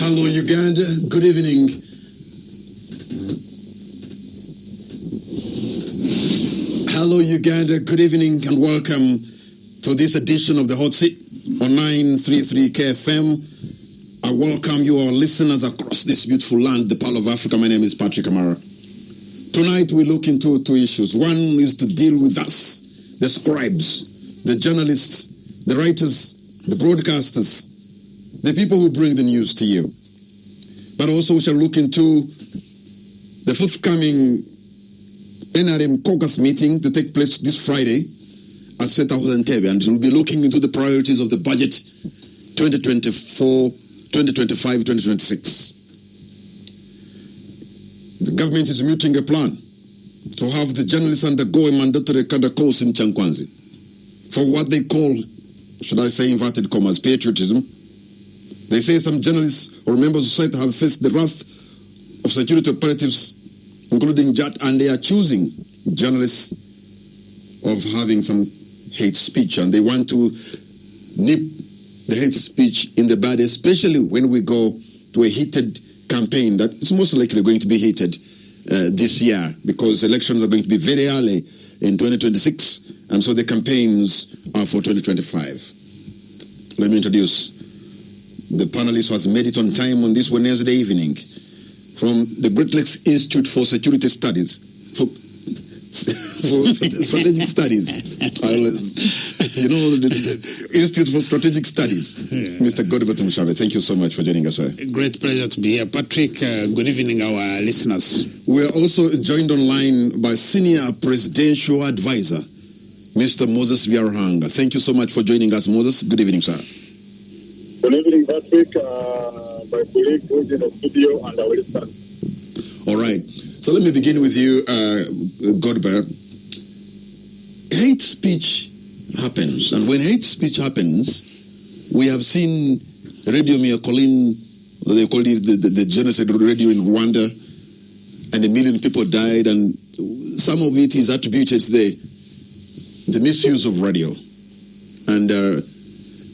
Hello, Uganda. Good evening. Hello, Uganda. Good evening and welcome to this edition of the Hotseat on 933 KFM. I welcome you all listeners across this beautiful land, the Pearl of Africa. My name is Patrick Amara. Tonight we look into two issues. One is to deal with us, the scribes, the journalists, the writers, the broadcasters, the people who bring the news to you. But also we shall look into the forthcoming NRM caucus meeting to take place this Friday at State House Entebbe, and we'll be looking into the priorities of the budget 2024, 2025, 2026. The government is mooting a plan to have the journalists undergo a mandatory cadre course in Chankwanzi for what they call, should I say, inverted commas, patriotism. They say some journalists or members of society have faced the wrath of security operatives, including JAT, and they are choosing journalists of having some hate speech, and they want to nip the hate speech in the bud, especially when we go to a heated campaign that is most likely going to be heated this year, because elections are going to be very early in 2026, and so the campaigns are for 2025. Let me introduce the panelist who has made it on time on this Wednesday evening from the Great Lakes Institute for Security Studies, for Strategic Studies. The Institute for Strategic Studies. Yeah. Mr. Godbert Mushabe, thank you so much for joining us, sir. Great pleasure to be here. Patrick, good evening, our listeners. We are also joined online by Senior Presidential Advisor, Mr. Moses Biarhanga. Thank you so much for joining us, Moses. Good evening, sir. Good evening, Patrick, my colleague who's in the studio, and our listeners. All right. So let me begin with you, Godbert. Hate speech happens, and when hate speech happens, we have seen Radio Mia Colin, they called it the genocide radio in Rwanda, and 1 million people died, and some of it is attributed to the misuse of radio.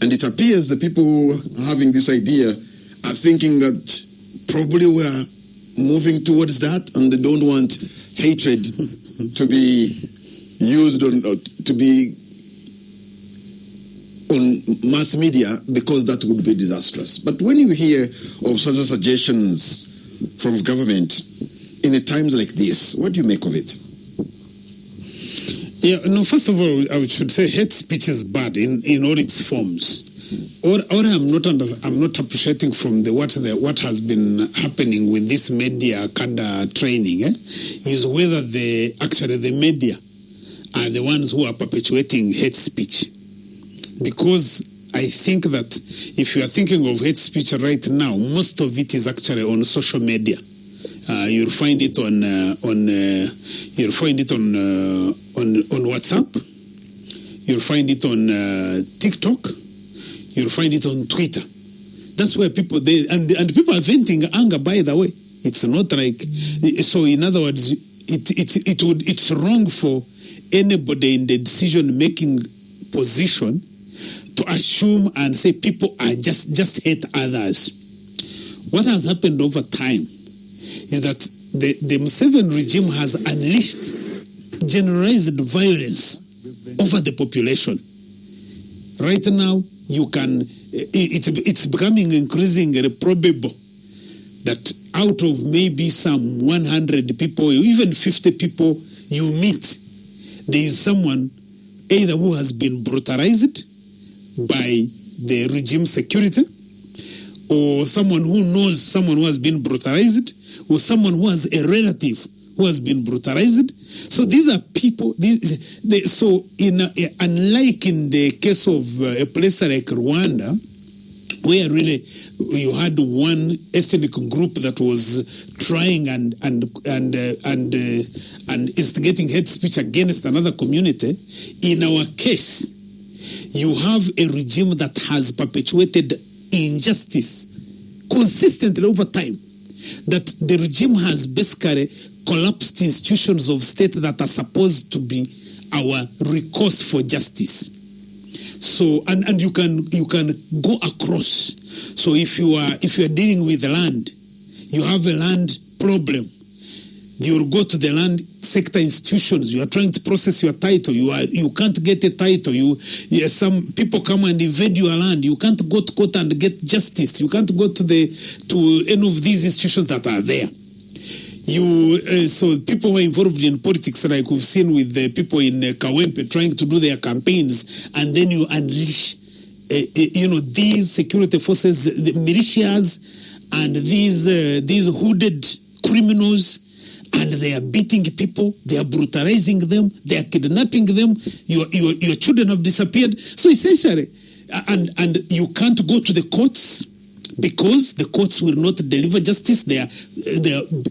And it appears the people having this idea are thinking that probably we're moving towards that, and they don't want hatred to be used to be on mass media, because that would be disastrous. But when you hear of such suggestions from government in a times like this, what do you make of it? Yeah, no, first of all, I should say hate speech is bad in all its forms. Or I'm not appreciating from what has been happening with this media cadre training is whether the media are the ones who are perpetuating hate speech. Because I think that if you are thinking of hate speech right now, most of it is actually on social media. You'll find it on WhatsApp. You'll find it on TikTok. You'll find it on Twitter. That's where people and people are venting anger. By the way, it's not like so. In other words, it's wrong for anybody in the decision-making position to assume and say people are just hate others. What has happened over time is that the Museveni regime has unleashed generalized violence over the population. Right now, it's becoming increasingly probable that out of maybe some 100 people, even 50 people you meet, there is someone either who has been brutalized by the regime security, or someone who knows someone who has been brutalized, or someone who has a relative who has been brutalized. So these are people. Unlike in the case of a place like Rwanda, where really you had one ethnic group that was trying and instigating hate speech against another community, in our case, you have a regime that has perpetuated injustice consistently over time. That the regime has basically collapsed institutions of state that are supposed to be our recourse for justice. So and you can go across. So if you are dealing with land, you have a land problem, you'll go to the land sector institutions. You are trying to process your title. You can't get a title. Some people come and invade your land. You can't go to court and get justice. You can't go to any of these institutions that are there. So people who are involved in politics, like we've seen with the people in Kawempe trying to do their campaigns, and then you unleash, these security forces, the militias, and these hooded criminals, and they are beating people, they are brutalizing them, they are kidnapping them. Your children have disappeared. So essentially, and you can't go to the courts, because the courts will not deliver justice. They are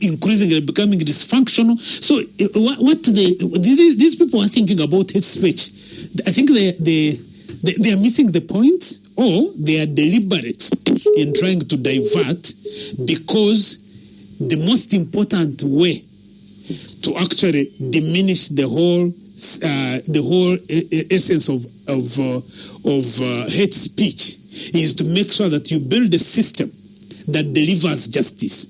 increasingly becoming dysfunctional. So these people are thinking about hate speech. I think they are missing the point, or they are deliberate in trying to divert, because the most important way to actually diminish the whole essence of hate speech is to make sure that you build a system that delivers justice.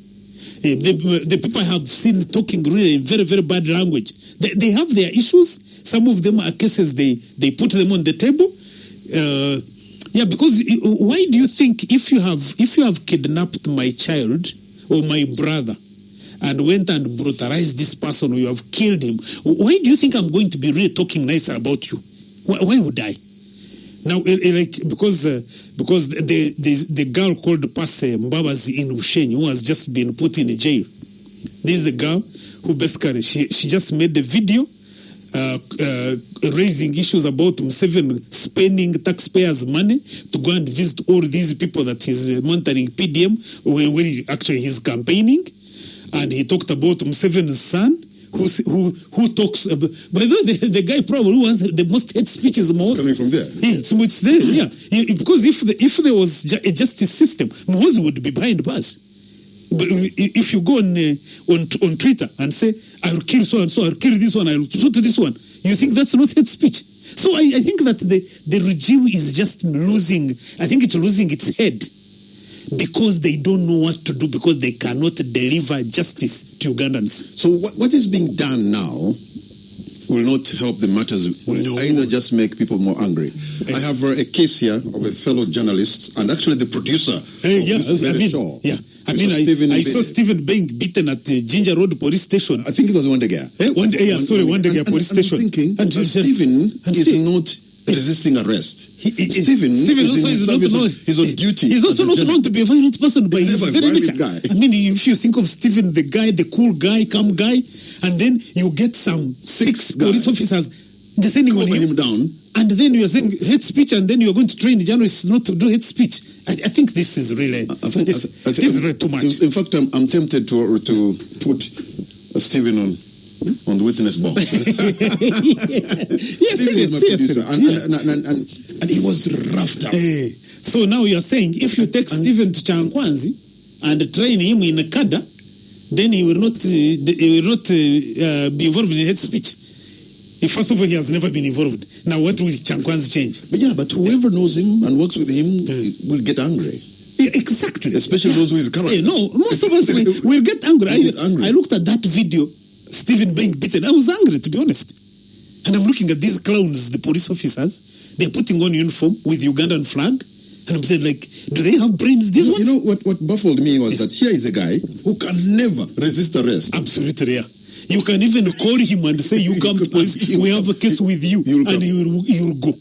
The people I have seen talking really in very, very bad language. They have their issues. Some of them are cases they put them on the table. Because why do you think if you have kidnapped my child or my brother and went and brutalized this person, or you have killed him, why do you think I'm going to be really talking nicer about you? Why would I? Now, because the girl called Pase Mbabazi in Ushenyi, who has just been put in jail. This is a girl who basically, she just made a video raising issues about Museveni spending taxpayers' money to go and visit all these people that he's monitoring PDM when actually he's campaigning. And he talked about Museveni's son, who talks about, by the way, the guy probably who has the most hate speeches most. Coming from there. Yeah, so it's there, yeah. Because if there was a justice system, Muhoozi would be behind bars. But if you go on Twitter and say, I'll kill so and so, I'll kill this one, I'll shoot this one, you think that's not hate speech. So I think that the regime is just losing its head, because they don't know what to do, because they cannot deliver justice to Ugandans. So what is being done now will not help the matters, will either just make people more angry. I have a case here of a fellow journalist, and actually the producer of this very show. Yeah. I saw Stephen being beaten at the Ginger Road police station. I think it was Wandegea. Wandegea police station. I'm thinking, Stephen is not resisting arrest. Stephen also is not known. He's on duty. He's also not known to be a violent person by his very nature. Guy. I mean, if you think of Stephen, the guy, the cool guy, calm guy, and then you get some six police officers descending on him down, and then you are saying hate speech, and then you are going to train the journalists not to do hate speech. I think this is really this is really too much. In fact, I'm tempted to put Stephen on the witness box. Yes, and he was roughed up. So now you are saying if you take Stephen to Changwanzi and train him in a Kada, then he will not be involved in hate speech. First of all, he has never been involved. Now, what will Changwanzi change? But whoever knows him and works with him will get angry. Yeah, exactly. Especially those who is current. No, most of us will get angry. I looked at that video, Stephen being beaten. I was angry, to be honest. And I'm looking at these clowns, the police officers. They're putting on uniform with Ugandan flag. And I'm saying, do they have brains? These ones? You know, what baffled me was that here is a guy who can never resist arrest. Absolutely, yeah. You can even call him and say, you come to police, we have a case with you, and he will go.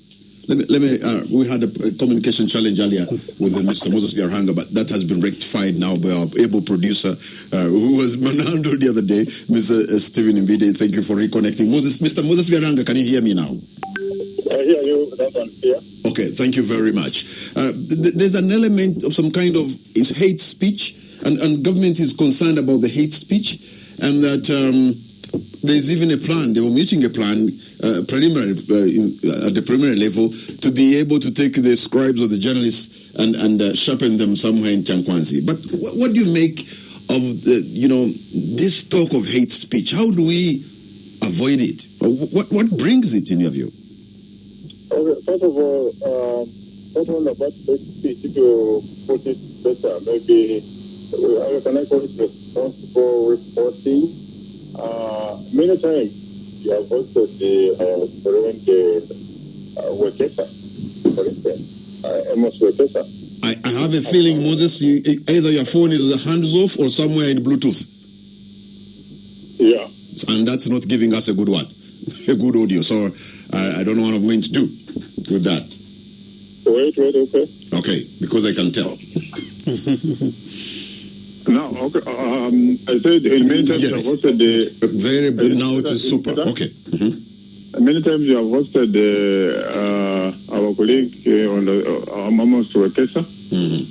Let me. We had a communication challenge earlier with Mr. Moses Biarhanga, but that has been rectified now by our able producer who was manhandled the other day, Mr. Stephen Mbide. Thank you for reconnecting. Mr. Moses Biarhanga, can you hear me now? I hear you, that one here. Okay, thank you very much. There's an element of some kind of hate speech, and government is concerned about the hate speech, and that there's even a plan. They were meeting a plan preliminary at the preliminary level to be able to take the scribes or the journalists and sharpen them somewhere in Changwanzi. But what do you make of this talk of hate speech? How do we avoid it? What brings it in your view? Okay, first of all, not only about hate speech, if you put it better, maybe can I call it responsible reporting? Many times you have also the foreign Wekesa, for instance, Amos Wekesa. I have a feeling, Moses, either your phone is hands off or somewhere in Bluetooth. Yeah. And that's not giving us a good one, a good audio. So I don't know what I'm going to do with that. Wait, okay. Okay, because I can tell. Now, okay, I said in many times you have hosted now it is super. Okay. Mm-hmm. Many times you have hosted our colleague on Amos Wekesa,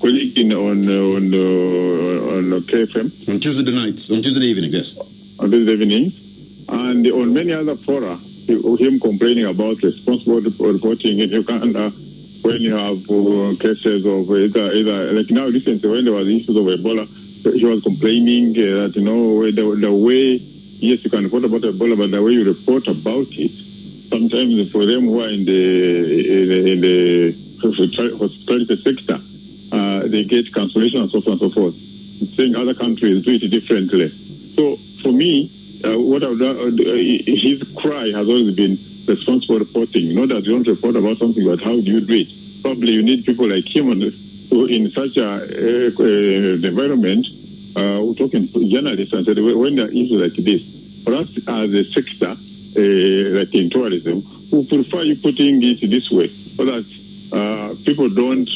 colleague on KFM. On Tuesday nights, on Tuesday evening, yes. On Tuesday evening. And on many other fora, him complaining about responsible reporting in Uganda when you have cases of either like now recently when there was issues of Ebola, he was complaining that the way, yes, you can report about Ebola, but the way you report about it, sometimes for them who are in the hospitality sector, they get cancellation and so on and so forth, saying other countries do it differently. So for me, what I've done, his cry has always been responsible reporting. Not that you don't report about something, but how do you do it? Probably you need people like him who in such a environment, we're talking to journalists and said, when there are issues like this, for us as a sector, like in tourism, we prefer you putting it this way, so that people don't,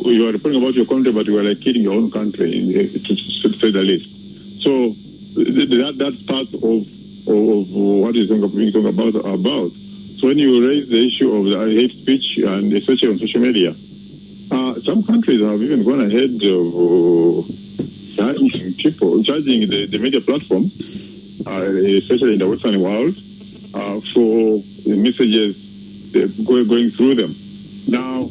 you are reporting about your country, but you are like killing your own country, to say the least. So that's part of what you're talking about. So when you raise the issue of the hate speech, and especially on social media, some countries have even gone ahead of charging the media platform, especially in the Western world, for the messages going through them. Now,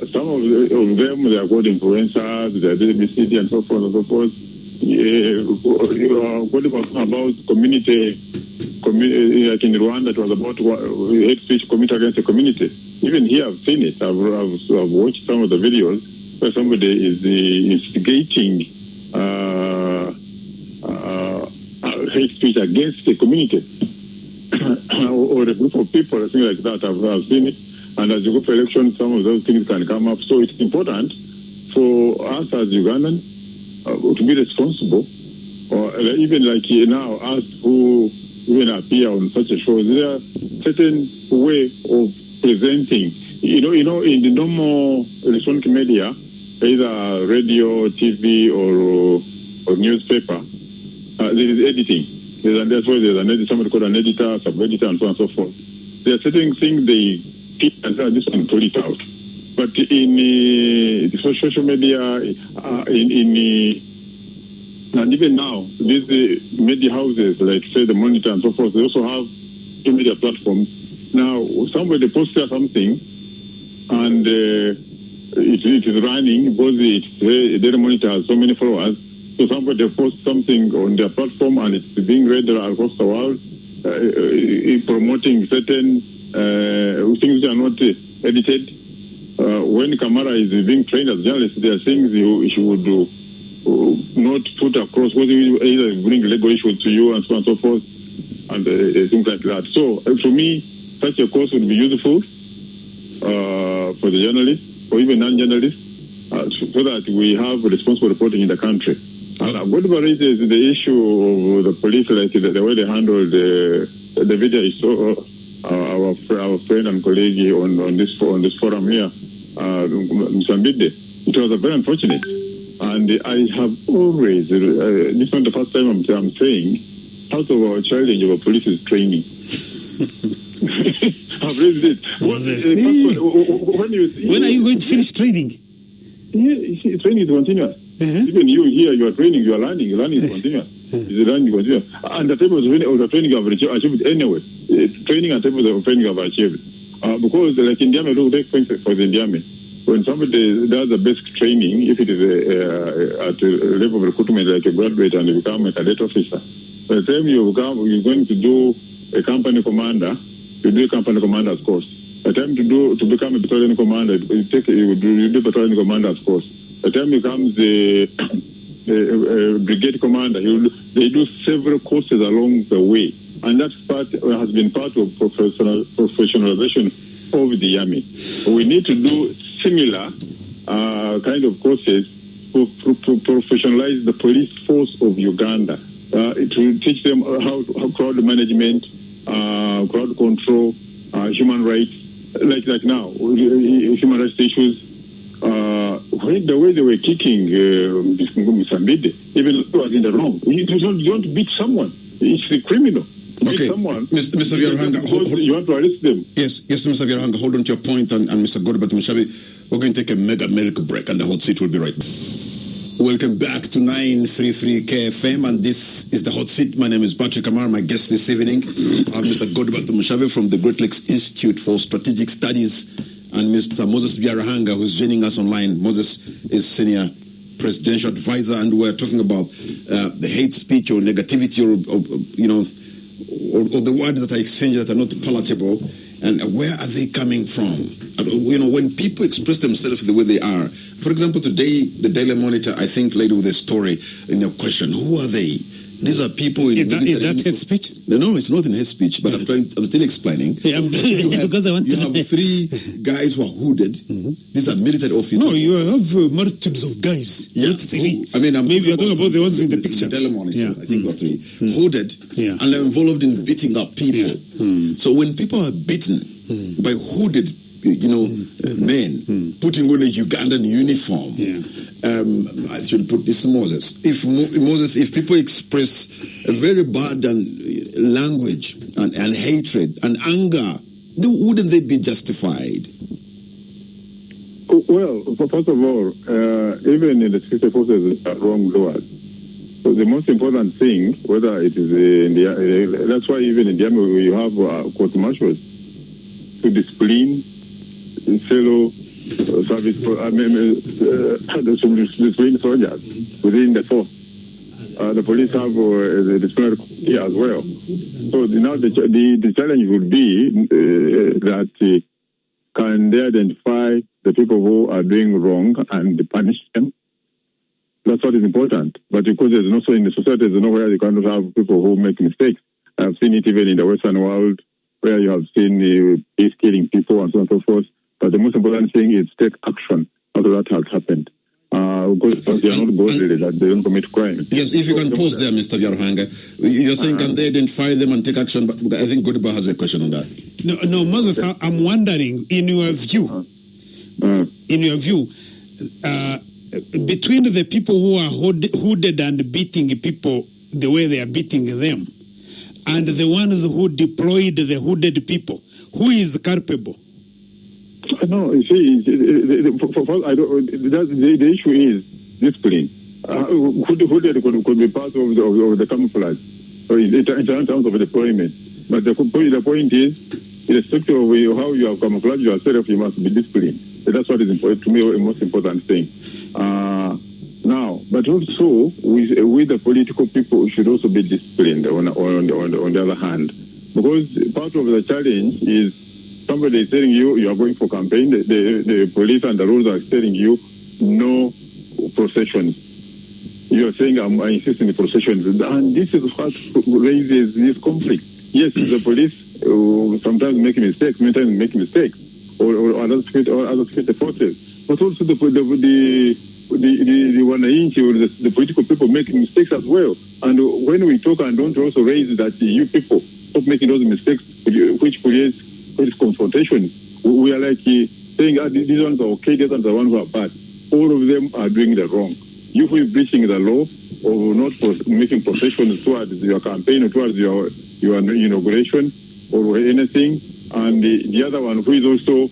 some of them, they are called influencers, they are BBC and so forth and so forth. What about community, like in Rwanda, it was about hate speech community against the community. Even here, I've seen it. I've watched some of the videos where somebody is instigating hate speech against the community or a group of people, things like that. I've seen it. And as you go for election, some of those things can come up. So it's important for us as Ugandans to be responsible, or even like now, us who even appear on such a show, there are certain way of presenting. In the normal electronic media, either radio, TV, or newspaper, there is editing. That's why there's somebody called an editor, sub-editor, and so on and so forth. There are certain things they keep and this one pull it out. But in social media, and even now, these media houses, like say the Monitor and so forth, they also have media platforms. Now, somebody posts something, and it is running because their Monitor has so many followers. So somebody posts something on their platform, and it's being read across the world, promoting certain things that are not edited. When Kamara is being trained as a journalist, there are things he would do. Not put across, whether either bring legal issues to you and so on and so forth, and things like that. So, for me, such a course would be useful for the journalists or even non-journalists, so that we have responsible reporting in the country. And what raises the issue of the police, like the way they handled the video. I saw our friend and colleague on this forum here, Msambide. It was very unfortunate. And I have always, this is not the first time I'm saying, part of our challenge of our police is training. I've raised it. When are you going to finish training? Yeah, training is continuous. Even you here, you are training, you are learning. Learning is continuous. It's learning continuous. And the type of the training you have achieved anyway. Training and type of training you have achieved. Because like in Indiana, look, take for the Indiana. When somebody does the basic training, if it is at a level of recruitment like a graduate and you become a cadet officer, by the time you're going to do a company commander, you do a company commander's course. The time to become a battalion commander, you do battalion commander, of course. The time he becomes a brigade commander, they do several courses along the way. And that part has been part of professionalization of the army. We need to do similar kind of courses to professionalize the police force of Uganda, to teach them how crowd management, crowd control, human rights, like now, human rights issues. The way they were kicking Musambide, even though it was in the wrong, you don't beat someone. It's a criminal. Okay, Mr. Byarhanga, you want to arrest them. Yes, Mr. Byarhanga, hold on to your point, and Mr. Godbert Mushabe, we're going to take a mega milk break, and the hot seat will be right back. Welcome back to 933 KFM, and this is the hot seat. My name is Patrick Amar. My guest this evening are Mr. Godbert Mushabe from the Great Lakes Institute for Strategic Studies, and Mr. Moses Byarhanga, who's joining us online. Moses is senior presidential advisor, and we're talking about the hate speech or negativity or the words that are exchanged that are not palatable, and where are they coming from? When people express themselves the way they are. For example, today, the Daily Monitor, I think, led with a story in a question. Who are they? These are people... Is that hate speech? No, it's not in hate speech, but I'm still explaining. Yeah, because I want you have three guys who are hooded. Mm-hmm. These are military officers. No, you have multitudes of guys. Yeah. Not three. Maybe you're talking about the ones in the picture. The Daily Monitor, I think, got three. Hooded, and they're involved in beating up people. Yeah. So when people are beaten by hooded men putting on a Ugandan uniform, I should put this to Moses. If people express a very bad language and hatred and anger, wouldn't they be justified? Well, first of all, even in the security forces are wrongdoers. So the most important thing, whether it is that's why even in the army you have court martials to discipline fellow service, discipline soldiers within the force. The police have the disciplinary committee as well. So now the challenge would be that can they identify the people who are doing wrong and punish them? That's what is important. But because there's also in the society, there's nowhere you cannot have people who make mistakes. I've seen it even in the Western world, where you have seen police killing people and so on and so forth. But the most important thing is take action after that has happened. Because they are not bodily, that they don't commit crime. Yes, if you can pause there, Mr. Byarhanga. You're saying can they identify them and take action? But I think Godba has a question on that. No, Moses, I'm wondering, in your view, between the people who are hooded and beating people the way they are beating them, and the ones who deployed the hooded people, who is culpable? No, you see, the issue is discipline. Hooded could be part of the camouflage, so in terms of deployment. But the point is, irrespective of how you have camouflaged yourself, you must be disciplined. So that's what is important to me, the most important thing. Now, but also with the political people should also be disciplined on the other hand, because part of the challenge is somebody is telling you are going for campaign. The police and the rules are telling you no processions. You are saying I insist on the processions, and this is what raises this conflict. Yes, the police sometimes make mistakes, many times make mistakes, or others fit the forces. But also the wananchi or the political people make mistakes as well. And when we talk and don't also raise that you people stop making those mistakes, which creates confrontation, we are like saying these ones are okay, these ones are the ones who are bad. All of them are doing the wrong. You who is breaching the law or not making processions towards your campaign or towards your inauguration or anything, and the other one who is also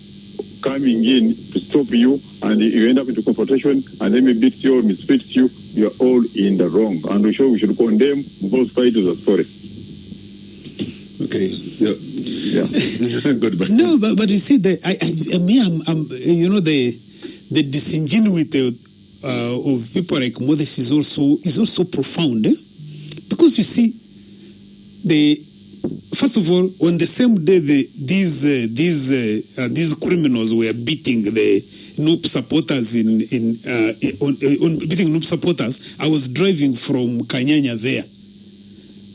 coming in to stop you, and you end up into confrontation, and they may beat you or mistreat you, you are all in the wrong. And we should condemn both sides of the story. Okay. Yeah. Good. No, but you see, the disingenuity of people like Moses is also profound, because you see, first of all, on the same day these criminals were beating the NUP supporters beating NUP supporters, I was driving from Kanyanya there.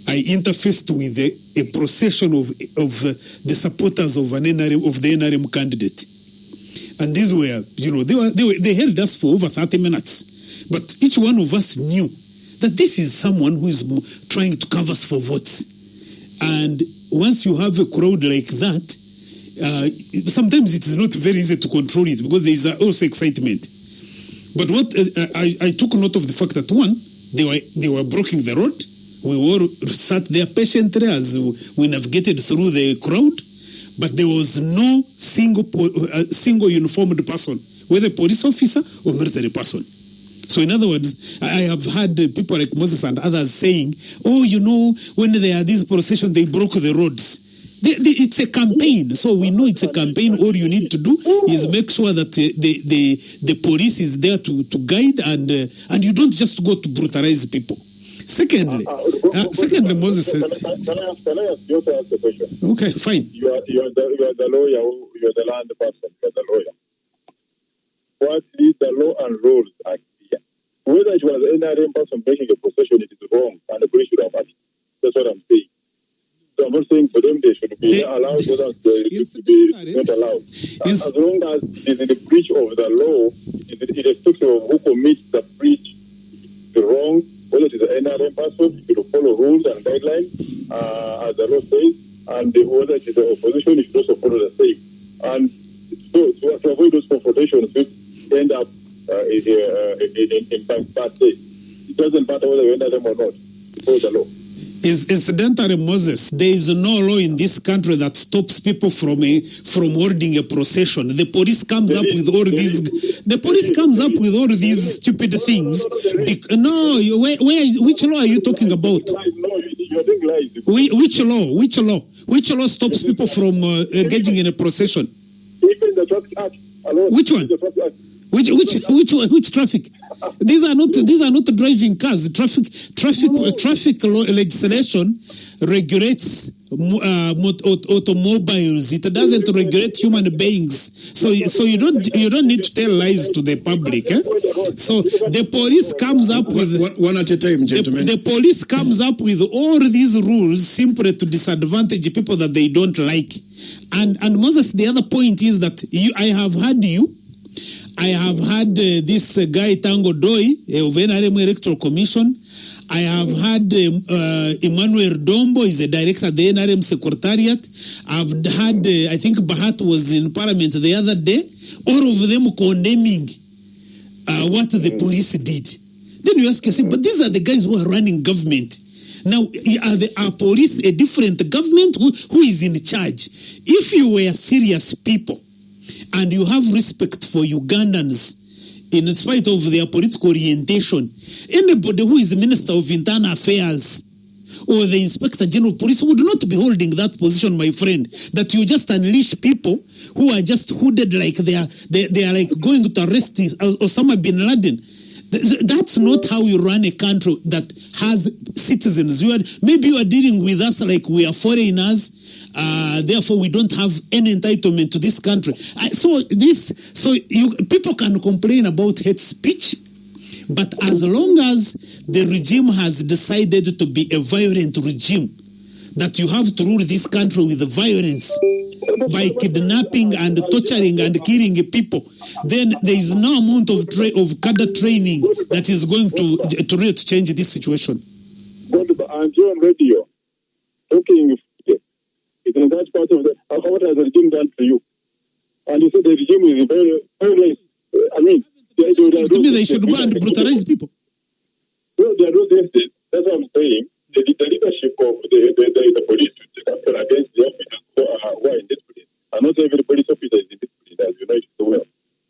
I interfaced with a procession of the supporters of the NRM candidate, and these were, they held us for over 30 minutes. But each one of us knew that this is someone who is trying to cover us for votes. And once you have a crowd like that, sometimes it is not very easy to control it because there is also excitement. But what I took note of the fact that one, they were blocking the road. We all sat there patiently as we navigated through the crowd, but there was no single uniformed person, whether police officer or military person. So in other words, I have had people like Moses and others saying, when there are these processions, they broke the roads. It's a campaign. So we know it's a campaign. All you need to do is make sure that the police is there to guide and you don't just go to brutalize people. Secondly, Moses. Can I ask you to ask the question? Okay, fine. You are the lawyer. You are the land person. You are the lawyer. What is the law and rules are clear? Whether it was an NRM person making a procession, it is wrong, and the police should have acted. That's what I'm saying. So I'm not saying for them they should be allowed, whether they should be not allowed. As long as it is the breach of the law, irrespective of who commits the breach, the wrong, whether it is an NRM person, you should follow rules and guidelines, as the law says, and whether it is the opposition, you should also follow the same. And so to avoid those confrontations, which end up in bad state. It doesn't matter whether you enter them or not. Follow the law. Incidentally, Moses, there is no law in this country that stops people from holding a procession. The police comes up with all these. The police comes up with all these stupid things. Which law are you talking about? You're doing lies. Which law stops people from engaging in a procession? Even the Traffic Act alone. Which one? Which traffic? These are not driving cars. Traffic law legislation regulates automobiles. It doesn't regulate human beings. So you don't need to tell lies to the public. So the police comes up with one at a time, gentlemen. The police comes up with all these rules simply to disadvantage people that they don't like. And Moses, the other point is that I have had this guy Tango Doi of NRM Electoral Commission. I have had Emmanuel Dombo, is the director of the NRM Secretariat. I've had, I think Bahat was in Parliament the other day. All of them condemning what the police did. Then you ask yourself, but these are the guys who are running government. Now, are police a different government? Who is in charge? If you were serious people, and you have respect for Ugandans in spite of their political orientation, anybody who is the Minister of Internal Affairs or the Inspector General of Police would not be holding that position, my friend, that you just unleash people who are just hooded like they are like going to arrest Osama bin Laden. That's not how you run a country that has citizens. Maybe you are dealing with us like we are foreigners. Therefore, we don't have any entitlement to this country. People can complain about hate speech, but as long as the regime has decided to be a violent regime, that you have to rule this country with violence by kidnapping and torturing and killing people, then there is no amount of cadre training that is going to change this situation. But I'm on radio talking. That's part of what has the regime done to you? And you said the regime is very, very. I mean, to me, they should go and brutalize people. No, they are not doing this. That's what I'm saying. The leadership of the police to take action against the officers who are in this police. And not every police officer is in this police, as you know it so well.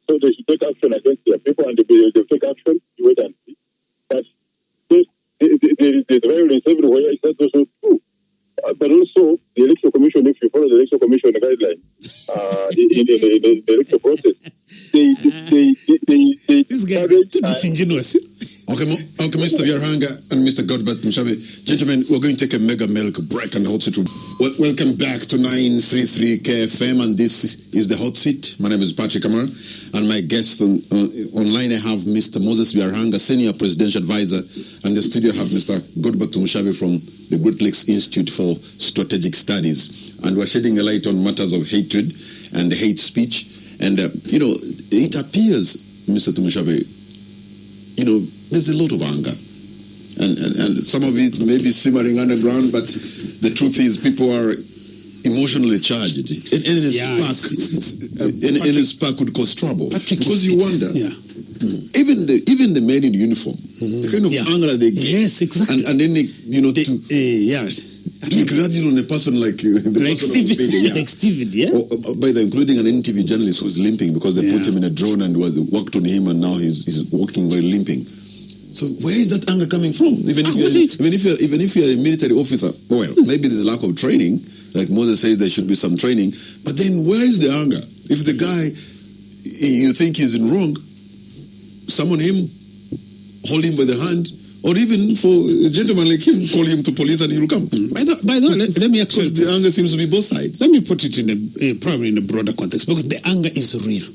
So they should take action against their people, and they take action. You wait and see. But there's violence everywhere. That's also true. But also, the Electoral Commission, if you follow the Electoral Commission guidelines in the electoral process, they this guy is too disingenuous. Okay, Okay, Mr. Byarhanga and Mr. Godbert Mushabe. Gentlemen, we're going to take a mega milk break and the hot seat. Welcome back to 933 KFM, and this is the hot seat. My name is Patrick Amara, and my guest online I have Mr. Moses Byarhanga, Senior Presidential Advisor, and the studio I have Mr. Godbert Mushabe from the Great Lakes Institute for Strategic Studies. And we're shedding a light on matters of hatred and hate speech. And, it appears, Mr. Tumushabe, there's a lot of anger. And some of it may be simmering underground, but the truth is people are emotionally charged. And a spark could cause trouble. Patrick, because you wonder. Yeah. Even the men in uniform, the kind of anger they get. Yes, exactly. And then kick that on a person like Stephen. Like Stephen, yeah. Or, by the including an NTV journalist who's limping because they put him in a drone and worked on him, and now he's walking while limping. So where is that anger coming from? Even if you're a military officer, well, maybe there's a lack of training. Like Moses says, there should be some training. But then where is the anger? If the guy you think is in wrong, summon him, hold him by the hand. Or even for a gentleman like him, call him to police and he'll come. By the way, let me actually... Because the anger seems to be both sides. Let me put it in probably in a broader context, because the anger is real.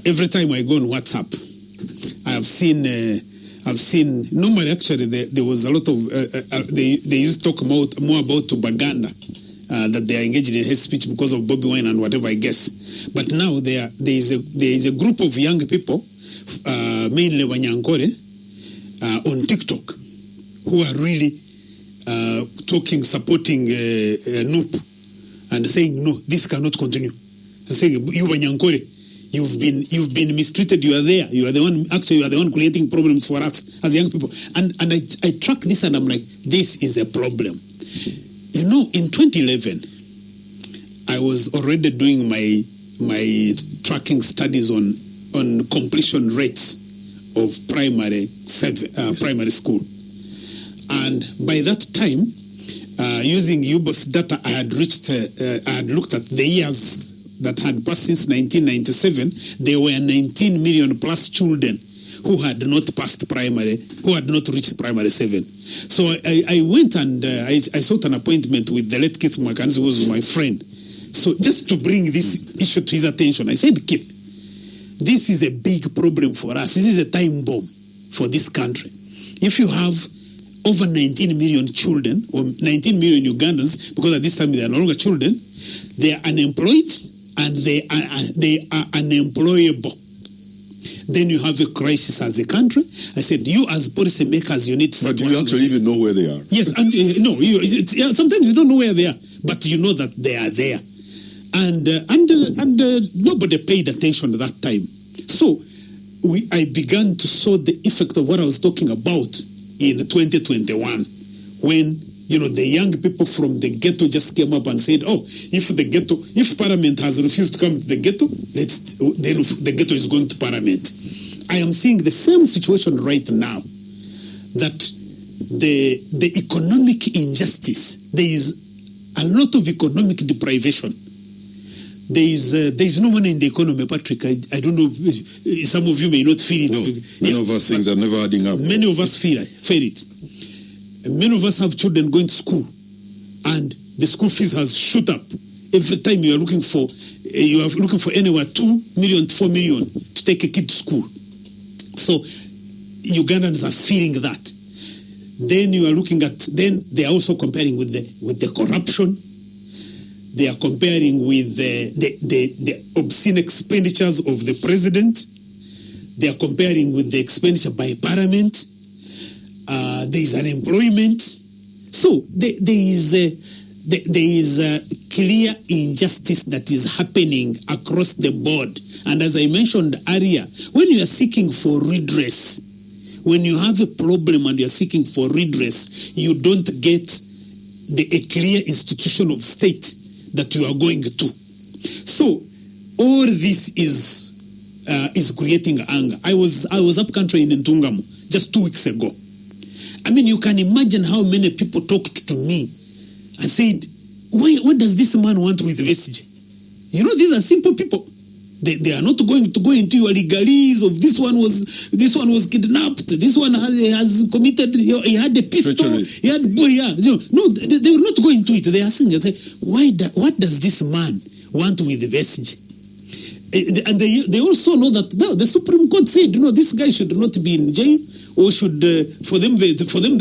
Every time I go on WhatsApp, I've seen normally actually there was a lot of... they used to talk more about Uganda, that they are engaged in hate speech because of Bobby Wine and whatever, I guess. But now there is a group of young people, mainly Wanyankore, on TikTok, who are really supporting Noop and saying, no, this cannot continue. And saying, you Wanyankore, you've been mistreated, you are there. You are the one creating problems for us as young people. And I track this and I'm like, this is a problem. In 2011, I was already doing my tracking studies on completion rates of primary school, and by that time, using UBOS data, I had looked at the years that had passed since 1997. There were 19 million plus children who had not passed primary, who had not reached primary 7. So I went and I sought an appointment with the late Keith Mwakanzi, who was my friend. So just to bring this issue to his attention, I said, Keith, this is a big problem for us. This is a time bomb for this country. If you have over 19 million children, or 19 million Ugandans, because at this time they are no longer children, they are unemployed and they are unemployable, then you have a crisis as a country. I said, you as policy makers, you need to... But do you actually even know where they are? Yes, and sometimes you don't know where they are, but you know that they are there. And nobody paid attention at that time. So I began to saw the effect of what I was talking about in 2021, when the young people from the ghetto just came up and said, if Parliament has refused to come to the ghetto, then the ghetto is going to Parliament. I am seeing the same situation right now, that the economic injustice, there is a lot of economic deprivation. There is no money in the economy, Patrick. I don't know. Some of you may not feel it. No, many of us things are never adding up. Many of us feel it. Many of us have children going to school, and the school fees has shot up. Every time you are looking for anywhere 2 million, 4 million to take a kid to school. So Ugandans are feeling that. Then you are looking at. Then they are also comparing with the corruption. They are comparing with the obscene expenditures of the president. They are comparing with the expenditure by Parliament. There is unemployment. So there is a clear injustice that is happening across the board. And as I mentioned earlier, when you are seeking for redress, when you have a problem and you are seeking for redress, you don't get a clear institution of state that you are going to. So all this is creating anger. I was up country in Ntungamo just 2 weeks ago. I mean, you can imagine how many people talked to me and said, what does this man want with Vestige? These are simple people. They are not going to go into your legalese of this one was kidnapped, this one has committed, he had a pistol, he had no, they will not go into it. They are saying, what does this man want with the message? And they also know that the Supreme Court said, this guy should not be in jail, or should for them they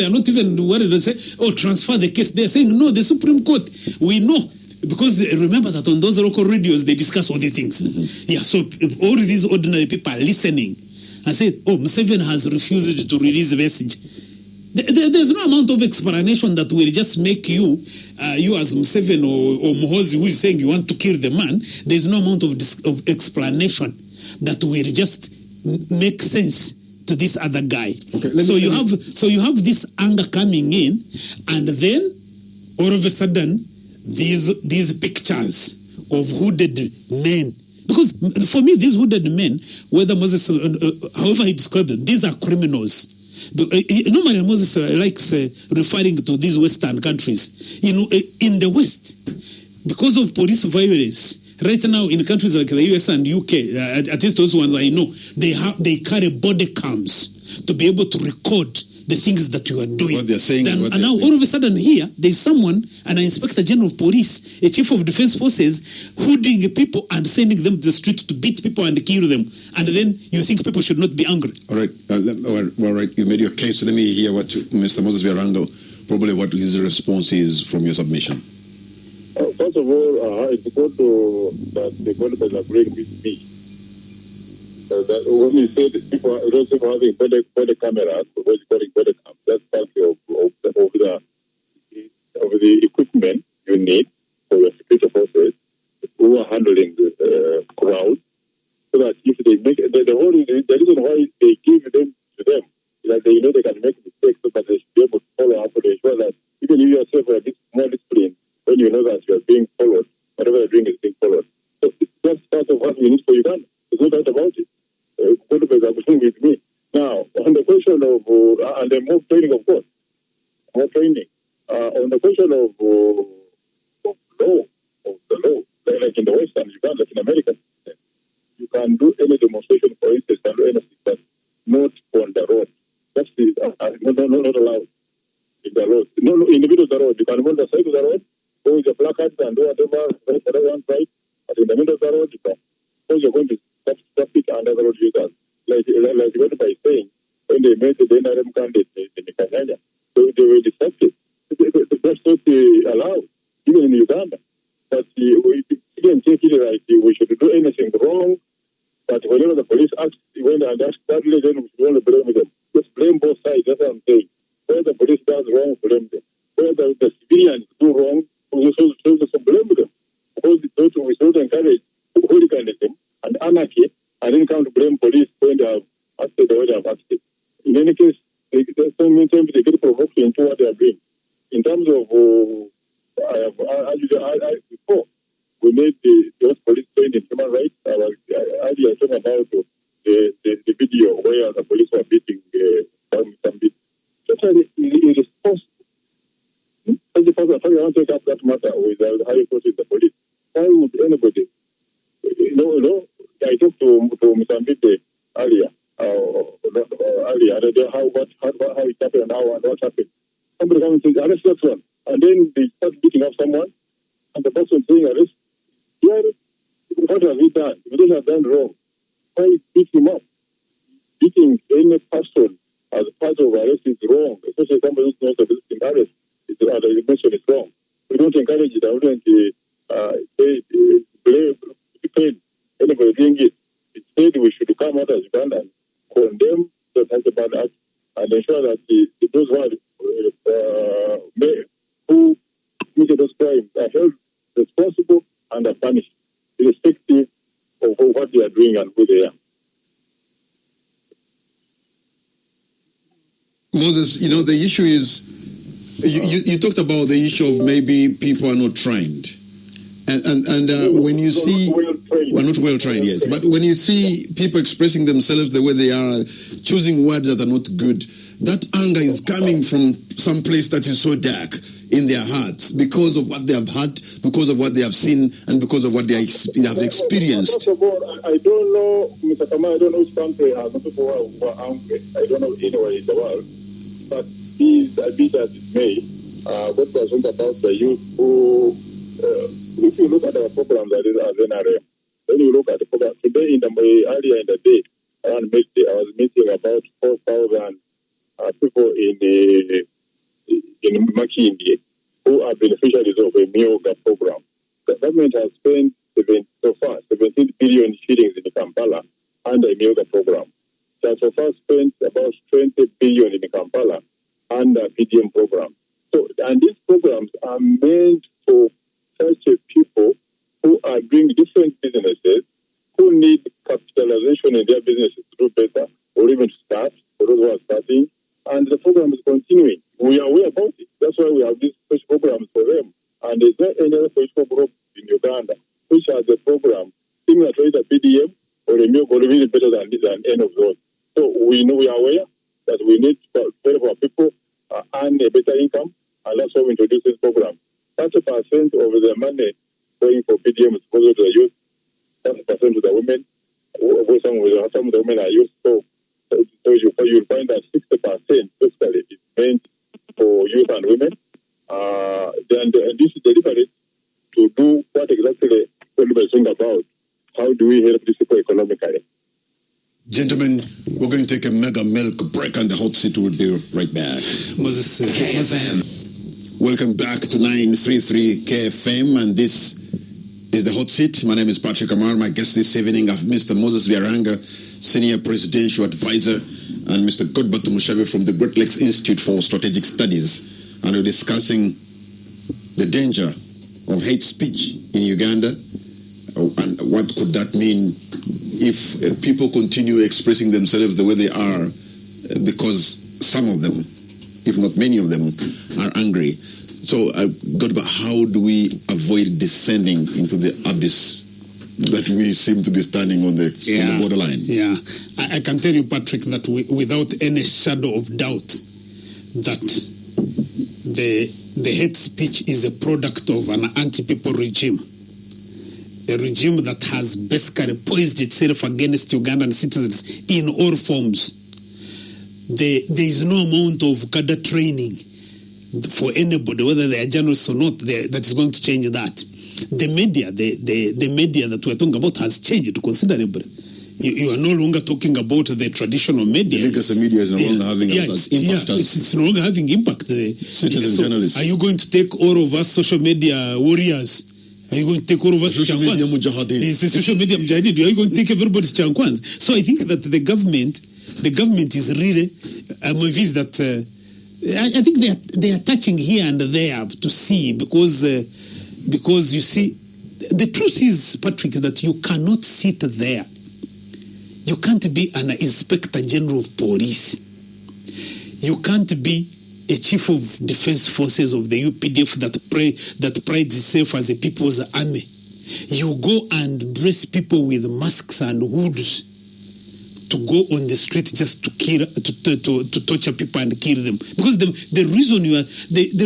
are not even worried to say, transfer the case. They are saying, no, the Supreme Court, we know. Because remember that on those local radios, they discuss all these things. Mm-hmm. Yeah, so all these ordinary people are listening and say, Museveni has refused to release the message. There's no amount of explanation that will just make you as Museveni or Muhoozi, who is saying you want to kill the man. There's no amount of explanation that will just make sense to this other guy. Okay, so you have this anger coming in, and then all of a sudden, these pictures of hooded men, because for me these hooded men, whether Moses, however he described them, these are criminals. Normally Moses likes referring to these Western countries. In the West, because of police violence, right now in countries like the US and UK, at least those ones I know, they carry body cams to be able to record the things that you are doing. What they're saying. And now all of a sudden here, there's someone, an Inspector General of Police, a Chief of Defense Forces, hooding people and sending them to the street to beat people and kill them. And then you think people should not be angry. All right. All right. You made your case. So let me hear what Mr. Moses Virango, probably what his response is from your submission. First of all, it's good that the government is agreeing with me. That when you say that people having body cameras, what you call body cams, that's part of the equipment you need for your security forces who are handling the crowd, so that if they make the reason why they give them to them is that they know they can make mistakes, so that they should be able to follow up to ensure that even if yourself are a bit more disciplined, when you know that you are being followed, whatever you're doing is being followed. So that's part of what we need for Uganda. There's no doubt about it. With me. Now, on the question of, and then more training, of course, more training. On the question of the law, like in the West and Uganda, in America, you can do any demonstration, for instance, can do anything, but not on the road. That's not allowed in the road. No, in the middle of the road. You can go on the side of the road, go with the placards and do whatever one side, but in the middle of the road, you can. Because you're going to stop traffic and other road users. Like what by saying, when they made the NRM candidate in Kenya, they were disrupted. That's not allowed, even in Uganda. But we didn't take it like we should do anything wrong. But whenever the police ask, when they ask badly, then we should only blame them. Just blame both sides, that's what I'm saying. Where the police does wrong, blame them. Where the civilians do wrong, we should blame them. Because we should encourage hooliganism and anarchy, and then come to blame police when they have acted the way they have acted. In any case, sometimes they get provoked into what they are doing. In terms of, before, we made those police trained in human rights. I was earlier talking about the video where the police were beating some people. Totally irresponsible. As the person, I want to take up that matter with the high court in the police. Why would anybody? I talked to Mozambique earlier. How it happened now and what happened. Somebody comes and says, arrest that one. And then they start beating up someone, and the person saying, arrest. Yeah, what has he done? If he has done wrong, why beat him up? Beating any person as part of arrest is wrong, especially somebody who's not visiting arrest. The mention is wrong. We don't encourage it. I wouldn't blame anybody doing it. Instead, we should come out as Uganda and condemn the bad act and ensure that those who committed those crimes are held responsible and are punished, irrespective of what they are doing and who they are. Moses, the issue is, you talked about the issue of maybe people are not trained. And when you see, we're not well trained, yes, but when you see people expressing themselves the way they are, choosing words that are not good, that anger is coming from some place that is so dark. in their hearts because of what they have had, because of what they have seen, and because of what they have experienced? First of all, I don't know, Mr. Kamal, I don't know which country has people who are hungry. I don't know anywhere in the world. But be that it may, what was about the youth who, if you look at our programs as NRM, when you look at the program, today earlier in the day, around midday, I was meeting about 4,000 people in Makindi who are beneficiaries of a Myoga program. The government has spent 17 billion shillings in Kampala under a Myoga program. It has so far spent about 20 billion in Kampala under a PDM program. So, and these programs are meant for such people who are doing different businesses, who need capitalization in their businesses to do better, or even to start, for those who are starting. And the program is continuing. We are aware about it. That's why we have these special programs for them. And is there any other political group in Uganda which has a program similar to either PDM or a new really better than any of those? So we know, we are aware that we need to pay for people earn a better income, and that's why we introduce this program. 30% of the money going for PDM is supposed to the youth, 30% to the women. Some of the women are youth, so you'll find that 60% basically is meant for youth and women. And this is deliberate to do what exactly we're saying about. How do we help these people economically? Gentlemen, we're going to take a mega milk break and the hot seat will be right back. Moses, welcome back to 933 KFM, and this is the hot seat. My name is Patrick Amar. My guest this evening are Mr. Moses Viaranga, Senior Presidential Advisor, and Mr. Godbert Mushabe from the Great Lakes Institute for Strategic Studies. And we're discussing the danger of hate speech in Uganda and what could that mean if people continue expressing themselves the way they are because some of them, if not many of them, are angry. So, Godbert, how do we avoid descending into the abyss that we seem to be standing on the borderline? Yeah, I can tell you, Patrick, that without any shadow of doubt, that the hate speech is a product of an anti-people regime. A regime that has basically poised itself against Ugandan citizens in all forms. There is no amount of cadre training for anybody, whether they are journalists or not, that is going to change that. The media that we're talking about has changed considerably. You are no longer talking about the traditional media. The legacy media is no longer having impact. It's no longer having impact. Citizen journalists. Are you going to take all of us social media warriors? Are you going to take all of us social media mujahideen? It's the social media mujahideen. Are you going to take everybody's chankwans? So I think that the government is really, my view is that I think they are touching here and there to see because you see, the truth is, Patrick, that you cannot sit there. You can't be an inspector general of police. You can't be a chief of defense forces of the UPDF that prides itself as a people's army. You go and dress people with masks and hoods to go on the street just to kill, to torture people and kill them. Because the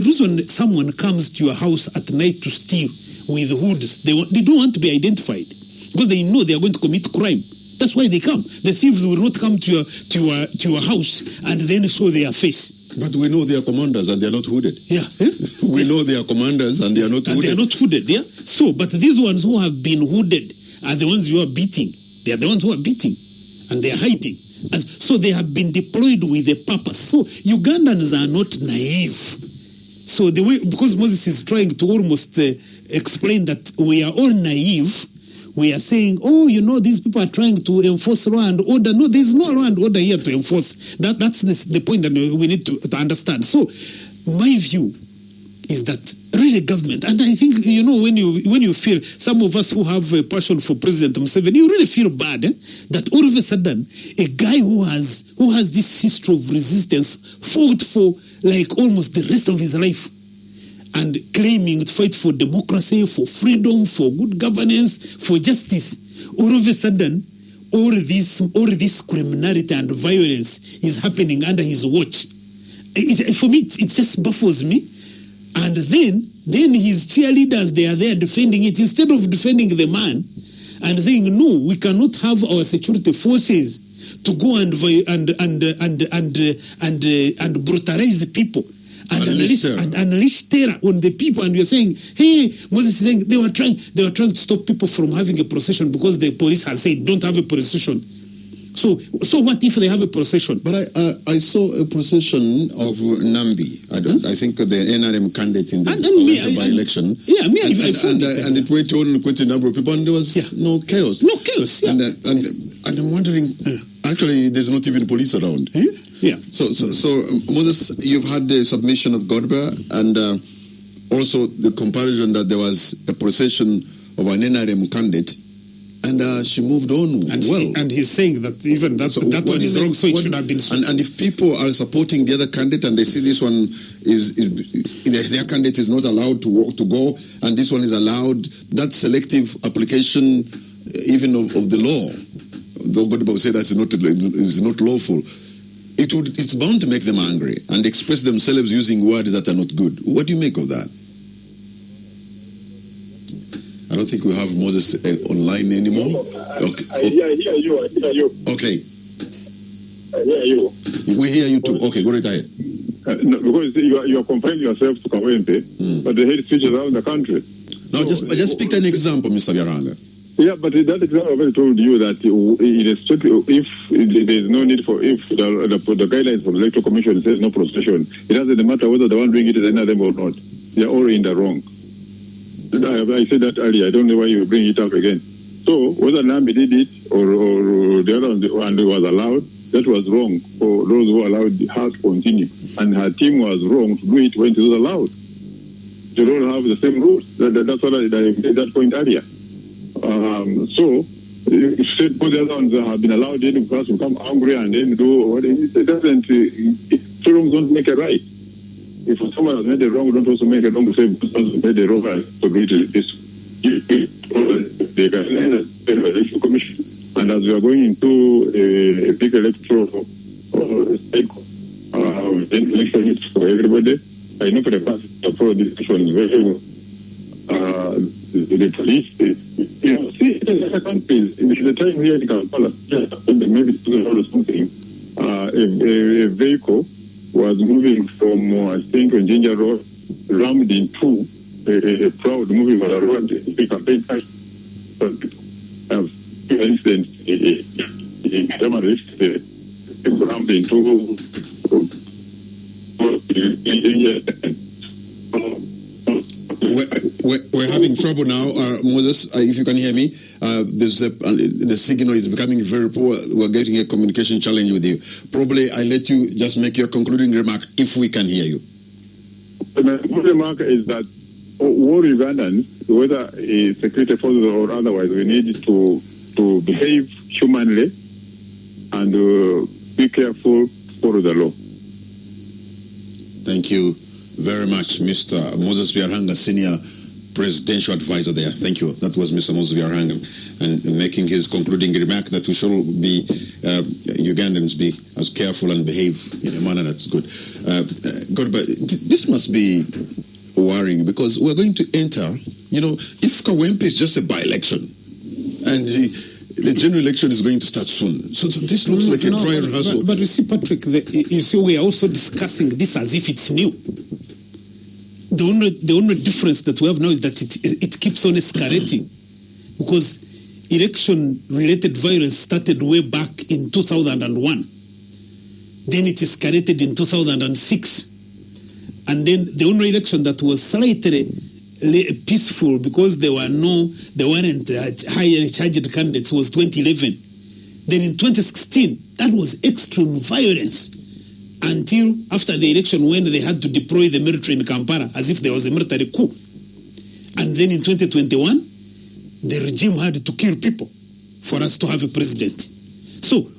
reason someone comes to your house at night to steal with hoods, they don't want to be identified because they know they are going to commit crime. That's why they come. The thieves will not come to your house and then show their face. But we know they are commanders and they are not hooded. Yeah. We know they are commanders and they are not hooded. And they are not hooded, yeah. So, but these ones who have been hooded are the ones you are beating. They are the ones who are beating and they are hiding. And so they have been deployed with a purpose. So Ugandans are not naive. So the way, because Moses is trying to almost explain that we are all naive, we are saying, these people are trying to enforce law and order. No, there's no law and order here to enforce. That's the point that we need to understand. So my view is that really government, and I think, when you feel, some of us who have a passion for President Museveni, you really feel bad that all of a sudden, a guy who has this history of resistance fought for like almost the rest of his life, and claiming to fight for democracy, for freedom, for good governance, for justice. All of a sudden, all this criminality and violence is happening under his watch. For me, it just baffles me. And then his cheerleaders, they are there defending it instead of defending the man and saying, no, we cannot have our security forces to go and brutalize the people and unleash terror on the people. And you're saying, hey, Moses is saying they were trying to stop people from having a procession because the police has said don't have a procession. So what if they have a procession? But I saw a procession of Nambi. I think the NRM candidate in the by-election. Yeah, I saw it. And it went on quite a number of people, and there was no chaos. No chaos, yeah. And I'm wondering, actually, there's not even police around. Yeah. So Moses, you've had the submission of Godber, and also the comparison that there was a procession of an NRM candidate. And she moved on and he's saying that even that one is wrong, so it should have been so. And if people are supporting the other candidate and they see this one is their candidate is not allowed to go, and this one is allowed, that selective application even of the law, though God will say that is not lawful, it's bound to make them angry and express themselves using words that are not good. What do you make of that? I don't think we have Moses online anymore. Okay. I hear you. Okay. I hear you. We hear you too. Okay, go right ahead. No, because you are comparing yourself to Kawempe, but the hate speech around the country. No, just pick an example, Mr. Byarhanga. Yeah, but that example already told you that if there is no need for, if the guidelines for the Electoral Commission says no procession, it doesn't matter whether the one doing it is any of them or not. They are all in the wrong. I said that earlier. I don't know why you bring it up again. So whether Nambi did it or the other one was allowed, that was wrong for those who allowed her to continue. And her team was wrong to do it when it was allowed. They don't have the same rules. That's what I made that point earlier. So if the other ones have been allowed then to become angry and then do what it doesn't. Two wrongs don't make it right. If someone has made a wrong, don't also make a wrong to say because made a wrong to do this. The Electoral Commission. And as we are going into a big electoral cycle, then election is for everybody. I know for the past the discussion is very well. The police, see in other countries, in the time here in Kampala, maybe 2000 or something, a vehicle was moving from, I think, on Ginger Road, rammed into a crowd moving on the road, a campaign time. For instance, in Cameroon, rammed into We're having trouble now, Moses. If you can hear me, the signal is becoming very poor. We're getting a communication challenge with you. Probably I'll let you just make your concluding remark if we can hear you. My remark is that all Ugandans, whether security forces or otherwise, we need to behave humanly and be careful, follow the law. Thank you very much, Mr. Moses Byarhanga, Senior Presidential Advisor there. Thank you. That was Mr. Moses Byarhanga, and making his concluding remark that we should be, Ugandans be as careful and behave in a manner that's good. But this must be worrying because we're going to enter, if Kawempe is just a by-election and the general election is going to start soon. So this looks like a trial rehearsal. But you see, Patrick, we are also discussing this as if it's new. The only difference that we have now is that it keeps on escalating because election-related violence started way back in 2001. Then it escalated in 2006. And then the only election that was slightly peaceful because there weren't higher charged candidates was 2011. Then in 2016, that was extreme violence until after the election when they had to deploy the military in Kampala as if there was a military coup. And then in 2021, the regime had to kill people for us to have a president. So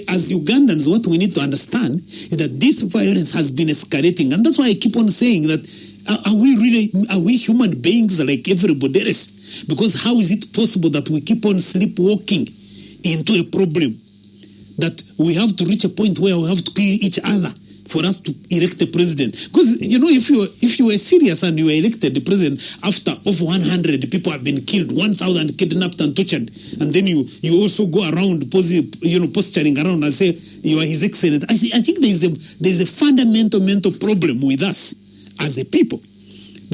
as Ugandans, what we need to understand is that this violence has been escalating. And that's why I keep on saying that are we human beings like everybody else? Because how is it possible that we keep on sleepwalking into a problem that we have to reach a point where we have to kill each other for us to elect a president. Because, if you were serious and you were elected the president after over 100 people have been killed, 1,000 kidnapped and tortured, and then you also go around posturing around and say you are his excellence. I think there's a fundamental mental problem with us as a people,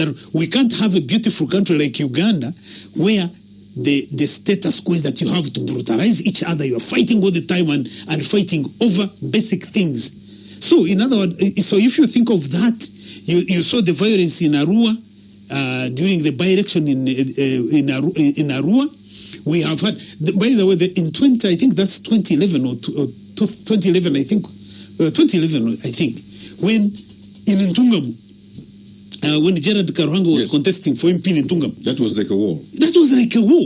that we can't have a beautiful country like Uganda where the status quo is that you have to brutalize each other. You are fighting all the time and fighting over basic things. So, in other words, if you think of that, you saw the violence in Arua during the by-election in Arua. We have had, by the way, in 2011 or 2011, I think, 2011, I think, when in Ntungamu, when Gerard Karuhanga was contesting for MP in Ntungamu. That was like a war. That was like a war.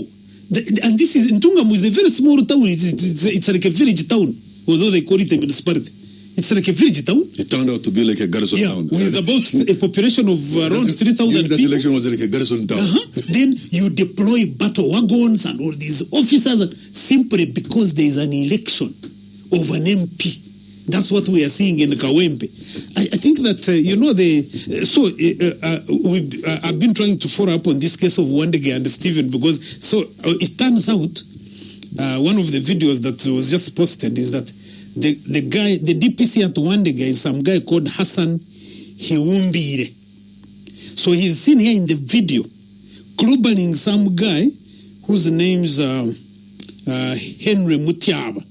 And this is, Ntungamu is a very small town. It's like a village town, although they call it a municipality. It's like a village town. It turned out to be like a garrison town. With about a population of around 3,000 people. That election was like a garrison town. Then you deploy battle wagons and all these officers simply because there is an election of an MP. That's what we are seeing in Kawempe. I think that, I've been trying to follow up on this case of Wandege and Stephen because, it turns out, one of the videos that was just posted is that the guy, the DPC at Wandege is some guy called Hassan Hiwumbire. So he's seen here in the video, clobbering some guy whose name's Henry Mutiaba.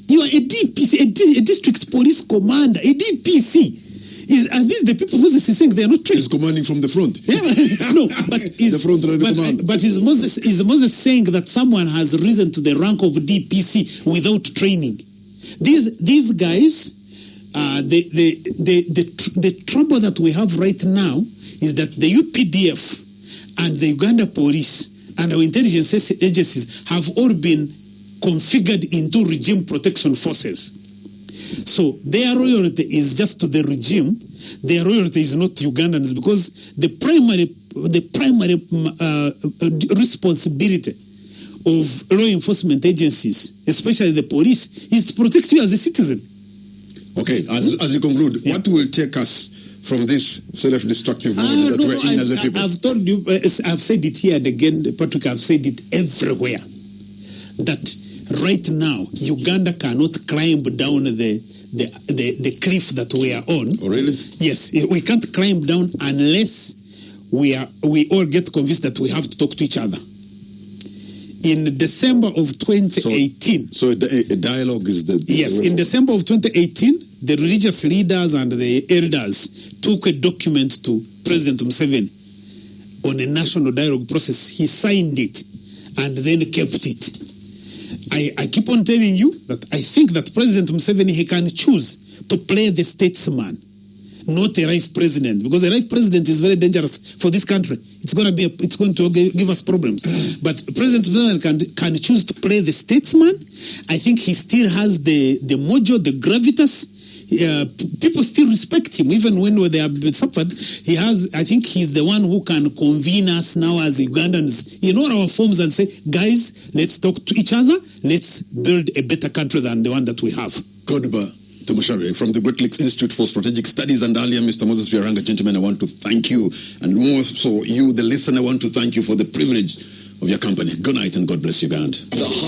You are a DPC, a district police commander, a DPC. Are these the people Moses is saying they are not trained? He's commanding from the front. Yeah, no, but is Moses saying that someone has risen to the rank of DPC without training? These guys, the trouble that we have right now is that the UPDF and the Uganda police and our intelligence agencies have all been configured into regime protection forces. So their loyalty is just to the regime. Their loyalty is not Ugandans, because the primary responsibility of law enforcement agencies, especially the police, is to protect you as a citizen. Okay, and as you conclude, what will take us from this self-destructive movement that we're in as a people? I've told you, I've said it here and again, Patrick, I've said it everywhere, that right now, Uganda cannot climb down the cliff that we are on. Oh, really? Yes, we can't climb down unless we all get convinced that we have to talk to each other. In December of 2018... So a dialogue is the... Yes, in December of 2018, the religious leaders and the elders took a document to President Museveni on a national dialogue process. He signed it and then kept it. I keep on telling you that I think that President Museveni, he can choose to play the statesman, not a life president, because a life president is very dangerous for this country. It's going to give us problems. But President Museveni can choose to play the statesman. I think he still has the mojo, the gravitas. People still respect him, even when they have suffered. I think he's the one who can convene us now as Ugandans in all our forms and say, guys, let's talk to each other. Let's build a better country than the one that we have. Godba Tomoshare from the Great Lakes Institute for Strategic Studies, and earlier Mr. Moses Viaranga. Gentlemen, I want to thank you, and more so you, the listener, I want to thank you for the privilege of your company. Good night and God bless Uganda.